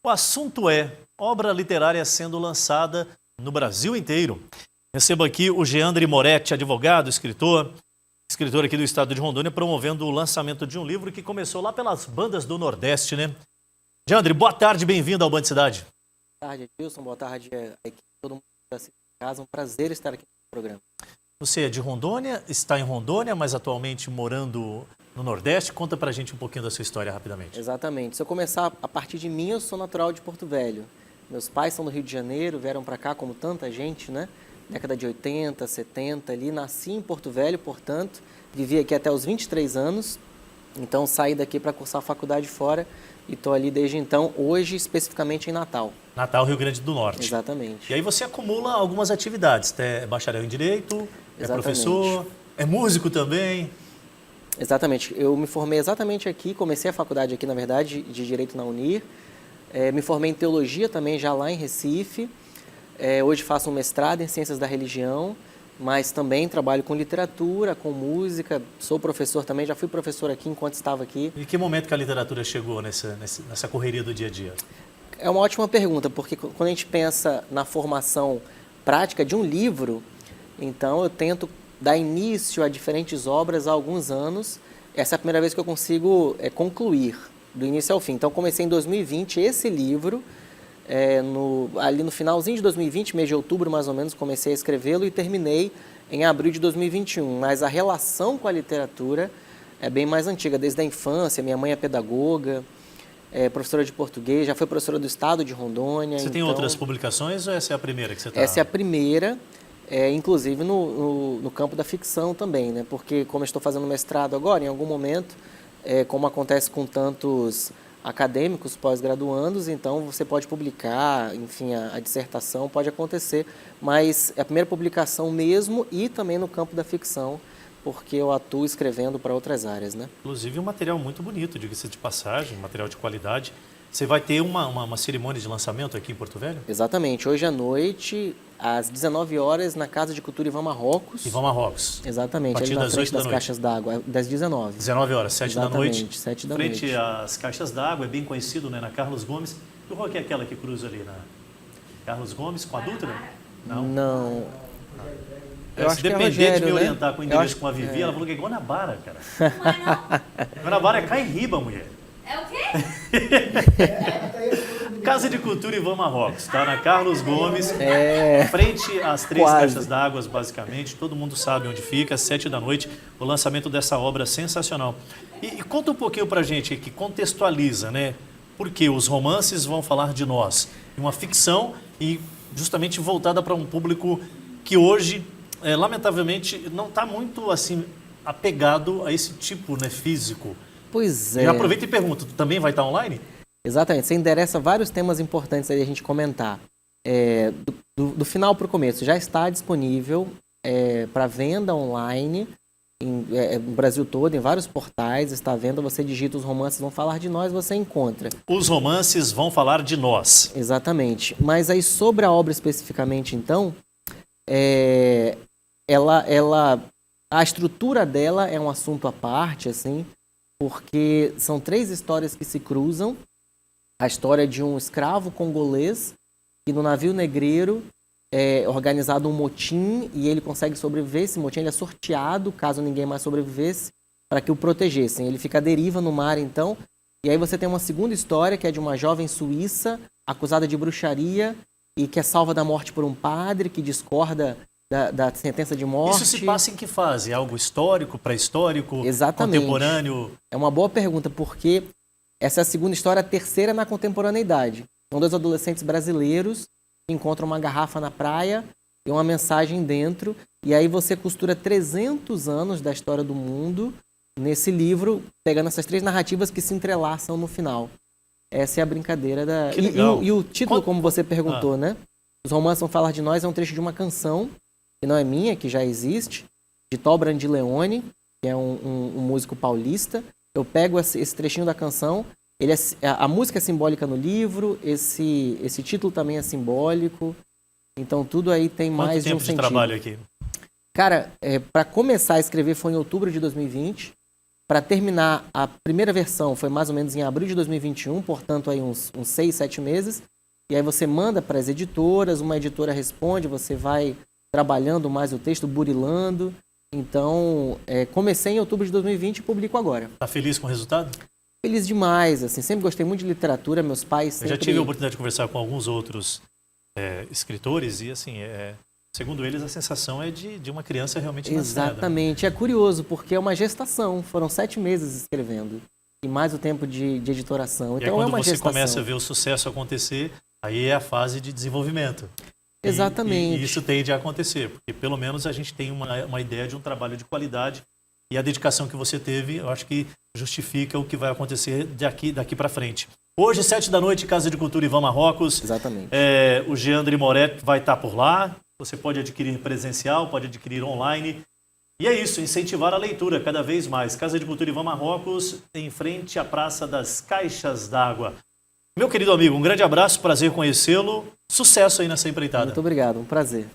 O assunto é obra literária sendo lançada no Brasil inteiro. Recebo aqui o Geandre Moretti, advogado, escritor aqui do estado de Rondônia, promovendo o lançamento de um livro que começou lá pelas bandas do Nordeste, né? Geandre, boa tarde, bem-vindo ao Band Cidade. Boa tarde, Edilson. Boa tarde a todo mundo que está em casa. É um prazer estar aqui no programa. Você é de Rondônia, está em Rondônia, mas atualmente morando no Nordeste. Conta pra gente um pouquinho da sua história rapidamente. Exatamente. Se eu começar a partir de mim, eu sou natural de Porto Velho. Meus pais são do Rio de Janeiro, vieram para cá como tanta gente, né? Década de 80, 70 ali. Nasci em Porto Velho, portanto, vivi aqui até os 23 anos. Então saí daqui para cursar a faculdade fora e estou ali desde então, hoje especificamente em Natal. Natal, Rio Grande do Norte. Exatamente. E aí você acumula algumas atividades. É bacharel em Direito, é Exatamente. professor, é músico também. Exatamente. Eu me formei exatamente aqui, comecei a faculdade aqui, na verdade, de Direito na Unir. Me formei em Teologia também, já lá em Recife. Hoje faço um mestrado em Ciências da Religião, mas também trabalho com literatura, com música. Sou professor também, já fui professor aqui enquanto estava aqui. E que momento que a literatura chegou nessa correria do dia a dia? É uma ótima pergunta, porque quando a gente pensa na formação prática de um livro, então eu tento dar início a diferentes obras há alguns anos. Essa é a primeira vez que eu consigo concluir, do início ao fim. Então comecei em 2020 esse livro, ali no finalzinho de 2020, mês de outubro mais ou menos, comecei a escrevê-lo e terminei em abril de 2021. Mas a relação com a literatura é bem mais antiga, desde a infância. Minha mãe é pedagoga, professora de português, já foi professora do estado de Rondônia. Você tem outras publicações ou essa é a primeira que você está? Essa é a primeira, inclusive no campo da ficção também, né? Porque como eu estou fazendo mestrado agora, em algum momento, como acontece com tantos acadêmicos pós-graduandos, então você pode publicar, enfim, a dissertação pode acontecer, mas é a primeira publicação mesmo e também no campo da ficção, porque eu atuo escrevendo para outras áreas, né? Inclusive um material muito bonito, diga-se de passagem, material de qualidade. Você vai ter uma cerimônia de lançamento aqui em Porto Velho? Exatamente. Hoje à noite, às 19 horas, na Casa de Cultura Ivan Marrocos. Ivan Marrocos. Exatamente. A partir ali na das frente 8 da das noite. Caixas d'água, das 19. 19 horas, 7 da noite. Exatamente, 7 da frente noite. às Caixas d'Água, é bem conhecido, né, na Carlos Gomes. Que rua que é aquela que cruza ali na Carlos Gomes com a Dutra? Não. Eu acho se que é depender Rogério, de me né? orientar com o endereço com a Vivi, ela falou que é Guanabara, cara. Guanabara é Cairiba, mulher. É o quê? Casa de Cultura Ivan Marrocos, tá? Na Carlos Gomes, frente às 3 Quase. Caixas d'Água, basicamente. Todo mundo sabe onde fica, às 7 da noite, o lançamento dessa obra sensacional. E conta um pouquinho pra gente, que contextualiza, né? Porque os romances vão falar de nós. Uma ficção e justamente voltada para um público que hoje, lamentavelmente, não está muito assim apegado a esse tipo, né, físico. Pois é. Já aproveita e pergunta, tu também vai estar online? Exatamente. Você endereça vários temas importantes aí a gente comentar. Do final para o começo, já está disponível para venda online no Brasil todo, em vários portais, está à venda. Você digita Os Romances Vão Falar de Nós, você encontra. Os romances vão falar de nós. Exatamente. Mas aí sobre a obra especificamente, então, a estrutura dela é um assunto à parte, assim, porque são 3 histórias que se cruzam. A história de um escravo congolês que no navio negreiro é organizado um motim e ele consegue sobreviver. Esse motim ele é sorteado, caso ninguém mais sobrevivesse, para que o protegessem. Ele fica à deriva no mar, então. E aí você tem uma segunda história, que é de uma jovem suíça acusada de bruxaria e que é salva da morte por um padre que discorda da sentença de morte. Isso se passa em que fase? É algo histórico, pré-histórico, Exatamente. contemporâneo? É uma boa pergunta, porque essa é a segunda história, a terceira é na contemporaneidade. São 2 adolescentes brasileiros que encontram uma garrafa na praia e uma mensagem dentro, e aí você costura 300 anos da história do mundo nesse livro, pegando essas 3 narrativas que se entrelaçam no final. Essa é a brincadeira da... Que legal. E o título, como você perguntou, né? Os Romances Vão Falar de Nós é um trecho de uma canção, que não é minha, que já existe, de Tó Brandileone, que é um músico paulista. Eu pego esse trechinho da canção, a música é simbólica no livro, esse título também é simbólico, então tudo aí tem mais de um sentido. Quanto tempo de trabalho aqui? Cara, para começar a escrever foi em outubro de 2020, Para terminar, a primeira versão foi mais ou menos em abril de 2021, portanto, aí uns 6, 7 meses. E aí você manda para as editoras, uma editora responde, você vai trabalhando mais o texto, burilando. Então, comecei em outubro de 2020 e publico agora. Está feliz com o resultado? Feliz demais, assim, sempre gostei muito de literatura, meus pais sempre... Eu já tive a oportunidade de conversar com alguns outros escritores e, assim, segundo eles, a sensação é de uma criança realmente nascida. Exatamente. É curioso, porque é uma gestação. Foram 7 meses escrevendo. E mais o tempo de editoração. E Então aí, é quando uma você gestação. começa a ver o sucesso acontecer, aí é a fase de desenvolvimento. Exatamente. E isso tende a acontecer, porque pelo menos a gente tem uma ideia de um trabalho de qualidade e a dedicação que você teve, eu acho que justifica o que vai acontecer daqui para frente. Hoje, 7 da noite, Casa de Cultura Ivan Marrocos. Exatamente. O Geandre Moret vai estar por lá. Você pode adquirir presencial, pode adquirir online. E é isso, incentivar a leitura cada vez mais. Casa de Cultura Ivan Marrocos, em frente à Praça das Caixas d'Água. Meu querido amigo, um grande abraço, prazer conhecê-lo. Sucesso aí nessa empreitada. Muito obrigado, um prazer.